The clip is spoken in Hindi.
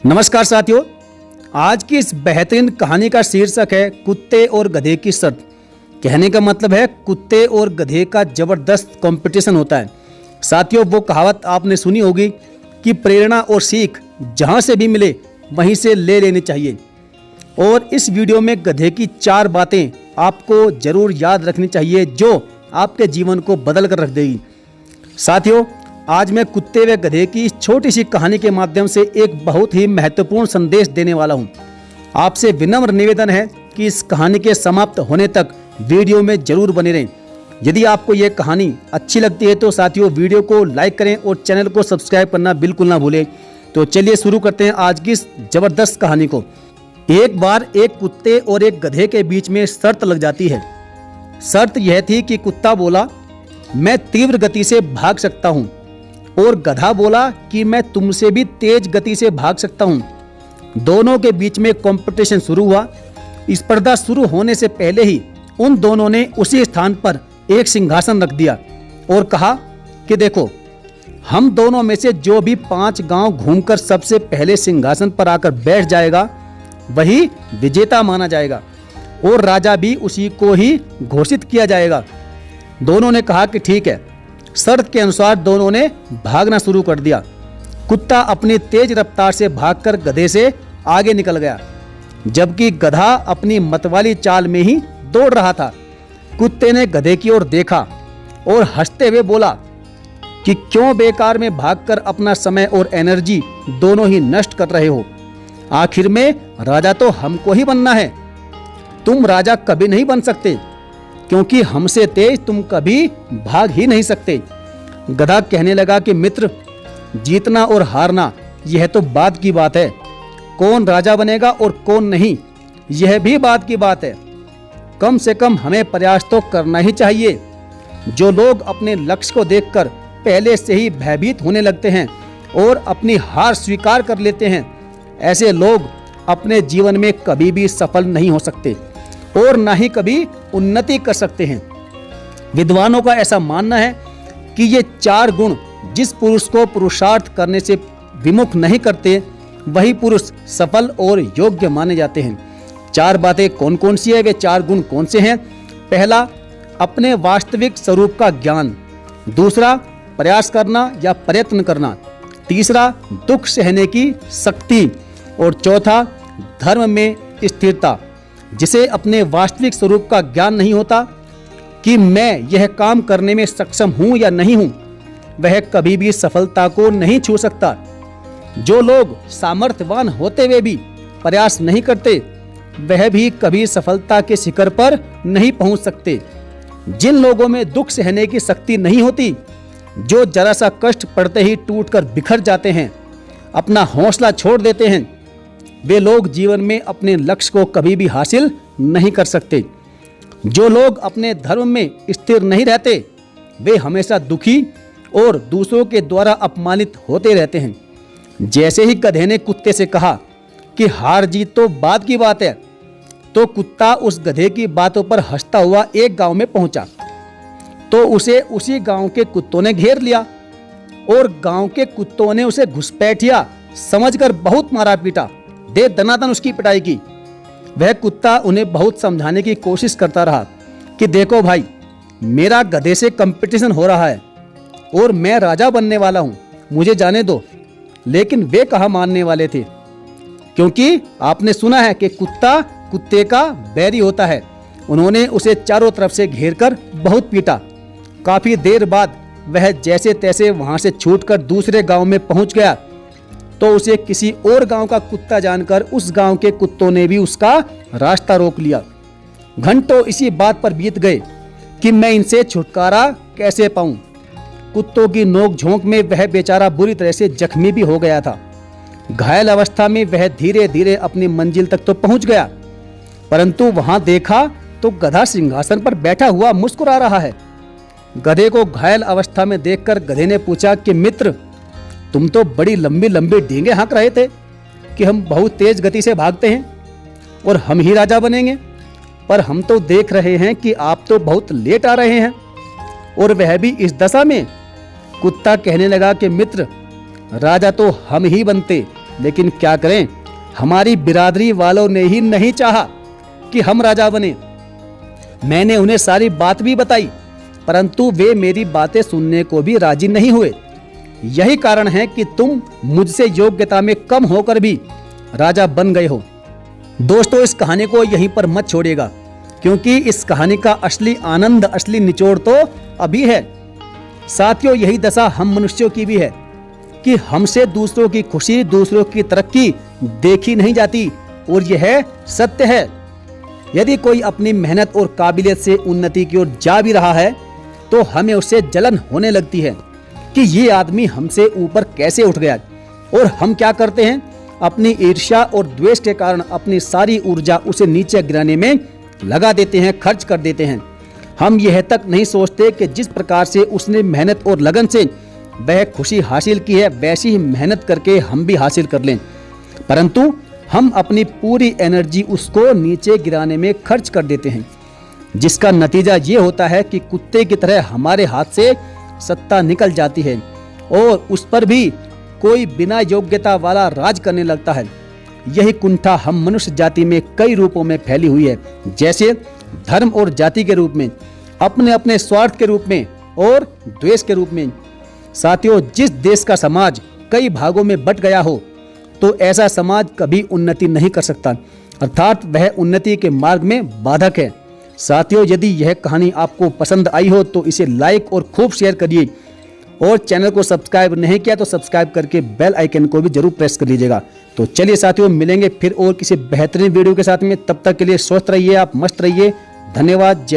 नमस्कार साथियों, आज की इस बेहतरीन कहानी का शीर्षक है कुत्ते और गधे की शर्त। कहने का मतलब है कुत्ते और गधे का जबरदस्त कंपटीशन होता है। साथियों, वो कहावत आपने सुनी होगी कि प्रेरणा और सीख जहां से भी मिले वहीं से ले लेनी चाहिए। और इस वीडियो में गधे की 4 बातें आपको जरूर याद रखनी चाहिए जो आपके जीवन को बदल कर रख देगी। साथियों, आज मैं कुत्ते व गधे की इस छोटी सी कहानी के माध्यम से एक बहुत ही महत्वपूर्ण संदेश देने वाला हूं। आपसे विनम्र निवेदन है कि इस कहानी के समाप्त होने तक वीडियो में जरूर बने रहें। यदि आपको यह कहानी अच्छी लगती है तो साथियों वीडियो को लाइक करें और चैनल को सब्सक्राइब करना बिल्कुल ना भूलें। तो चलिए शुरू करते हैं आज की इस जबरदस्त कहानी को। एक बार एक कुत्ते और एक गधे के बीच में शर्त लग जाती है। शर्त यह थी कि कुत्ता बोला, मैं तीव्र गति से भाग सकता हूँ, और गधा बोला कि मैं तुमसे भी तेज गति से भाग सकता हूं। दोनों के बीच में कंपटीशन शुरू हुआ। स्पर्धा शुरू होने से पहले ही उन दोनों ने उसी स्थान पर एक सिंहासन रख दिया और कहा कि देखो, हम दोनों में से जो भी 5 गांव घूमकर सबसे पहले सिंहासन पर आकर बैठ जाएगा वही विजेता माना जाएगा और राजा भी उसी को ही घोषित किया जाएगा। दोनों ने कहा कि ठीक है। शर्त के अनुसार दोनों ने भागना शुरू कर दिया। कुत्ता अपनी तेज रफ्तार से भागकर गधे से आगे निकल गया, जबकि गधा अपनी मतवाली चाल में ही दौड़ रहा था। कुत्ते ने गधे की ओर देखा और हंसते हुए बोला कि क्यों बेकार में भागकर अपना समय और एनर्जी दोनों ही नष्ट कर रहे हो। आखिर में राजा तो हमको ही बनना है। तुम राजा कभी नहीं बन सकते क्योंकि हमसे तेज तुम कभी भाग ही नहीं सकते। गधा कहने लगा कि मित्र, जीतना और हारना यह तो बात की बात है। कौन राजा बनेगा और कौन नहीं, यह भी बात की बात है। कम से कम हमें प्रयास तो करना ही चाहिए। जो लोग अपने लक्ष्य को देखकर पहले से ही भयभीत होने लगते हैं और अपनी हार स्वीकार कर लेते हैं, ऐसे लोग अपने जीवन में कभी भी सफल नहीं हो सकते और ना ही कभी उन्नति कर सकते हैं। विद्वानों का ऐसा मानना है कि ये 4 गुण जिस पुरुष को पुरुषार्थ करने से विमुख नहीं करते वही पुरुष सफल और योग्य माने जाते हैं। 4 बातें कौन कौन सी है, वे 4 गुण कौन से हैं? पहला, अपने वास्तविक स्वरूप का ज्ञान। दूसरा, प्रयास करना या प्रयत्न करना। तीसरा, दुख सहने की शक्ति। और चौथा, धर्म में स्थिरता। जिसे अपने वास्तविक स्वरूप का ज्ञान नहीं होता कि मैं यह काम करने में सक्षम हूं या नहीं हूं, वह कभी भी सफलता को नहीं छू सकता। जो लोग सामर्थ्यवान होते हुए भी प्रयास नहीं करते वह भी कभी सफलता के शिखर पर नहीं पहुंच सकते। जिन लोगों में दुख सहने की शक्ति नहीं होती, जो जरा सा कष्ट पड़ते ही टूटकर बिखर जाते हैं, अपना हौसला छोड़ देते हैं, वे लोग जीवन में अपने लक्ष्य को कभी भी हासिल नहीं कर सकते। जो लोग अपने धर्म में स्थिर नहीं रहते वे हमेशा दुखी और दूसरों के द्वारा अपमानित होते रहते हैं। जैसे ही गधे ने कुत्ते से कहा कि हार जीत तो बात की बात है, तो कुत्ता उस गधे की बातों पर हंसता हुआ एक गांव में पहुंचा। तो उसे उसी गांव के कुत्तों ने घेर लिया और गांव के कुत्तों ने उसे घुसपैठिया समझकर बहुत मारा पीटा, दे दनादन उसकी पिटाई की। वह कुत्ता उन्हें बहुत समझाने की कोशिश करता रहा कि देखो भाई, मेरा गधे से कंपटीशन हो रहा है और मैं राजा बनने वाला हूं, मुझे जाने दो। लेकिन वे कहाँ मानने वाले थे, क्योंकि आपने सुना है कि कुत्ता कुत्ते का बैरी होता है। उन्होंने उसे चारों तरफ से घेरकर बहुत पीटा। काफी देर बाद वह जैसे तैसे वहां से छूटकर दूसरे गांव में पहुंच गया। तो उसे किसी और गांव का कुत्ता जानकर उस गांव के कुत्तों ने भी उसका रास्ता रोक लिया। घंटों इसी बात पर बीत गए कि मैं इनसे छुटकारा कैसे पाऊं। कुत्तों की नोक-झोंक में वह बेचारा बुरी तरह से जख्मी भी हो गया था। घायल अवस्था में वह धीरे धीरे अपनी मंजिल तक तो पहुंच गया, परंतु वहां देखा तो गधा सिंहासन पर बैठा हुआ मुस्कुरा रहा है। गधे को घायल अवस्था में देखकर गधे ने पूछा कि मित्र, तुम तो बड़ी लंबी लंबी डींगे हाँक रहे थे कि हम बहुत तेज गति से भागते हैं और हम ही राजा बनेंगे, पर हम तो देख रहे हैं कि आप तो बहुत लेट आ रहे हैं, और वह भी इस दशा में। कुत्ता कहने लगा कि मित्र, राजा तो हम ही बनते लेकिन क्या करें, हमारी बिरादरी वालों ने ही नहीं चाहा कि हम राजा बने। मैंने उन्हें सारी बात भी बताई, परंतु वे मेरी बातें सुनने को भी राजी नहीं हुए। यही कारण है कि तुम मुझसे योग्यता में कम होकर भी राजा बन गए हो। दोस्तों, इस कहानी को यहीं पर मत छोड़िएगा, क्योंकि इस कहानी का असली आनंद, असली निचोड़ तो अभी है। साथियों, यही दशा हम मनुष्यों की भी है कि हमसे दूसरों की खुशी, दूसरों की तरक्की देखी नहीं जाती, और यह सत्य है। यदि कोई अपनी मेहनत और काबिलियत से उन्नति की ओर जा भी रहा है तो हमें उससे जलन होने लगती है कि ये आदमी हमसे ऊपर कैसे उठ गया। और हम क्या करते हैं, अपनी ईर्ष्या और द्वेष के कारण अपनी सारी ऊर्जा उसे नीचे गिराने में लगा देते हैं, खर्च कर देते हैं। हम यह तक नहीं सोचते कि जिस प्रकार से उसने मेहनत और लगन से वह खुशी हासिल की है, वैसी ही मेहनत करके हम भी हासिल कर लें, परंतु हम अपनी पूरी एनर्जी उसको नीचे गिराने में खर्च कर देते हैं, जिसका नतीजा ये होता है कि कुत्ते की तरह हमारे हाथ से सत्ता निकल जाती है और उस पर भी कोई बिना योग्यता वाला राज करने लगता है। यही कुंठा हम मनुष्य जाति में कई रूपों में फैली हुई है, जैसे धर्म और जाति के रूप में, अपने अपने स्वार्थ के रूप में और द्वेष के रूप में। साथियों, जिस देश का समाज कई भागों में बट गया हो तो ऐसा समाज कभी उन्नति नहीं कर सकता, अर्थात वह उन्नति के मार्ग में बाधक है। साथियों, यदि यह कहानी आपको पसंद आई हो तो इसे लाइक और खूब शेयर करिए, और चैनल को सब्सक्राइब नहीं किया तो सब्सक्राइब करके बेल आइकन को भी जरूर प्रेस कर लीजिएगा। तो चलिए साथियों, मिलेंगे फिर और किसी बेहतरीन वीडियो के साथ में। तब तक के लिए स्वस्थ रहिए, आप मस्त रहिए। धन्यवाद।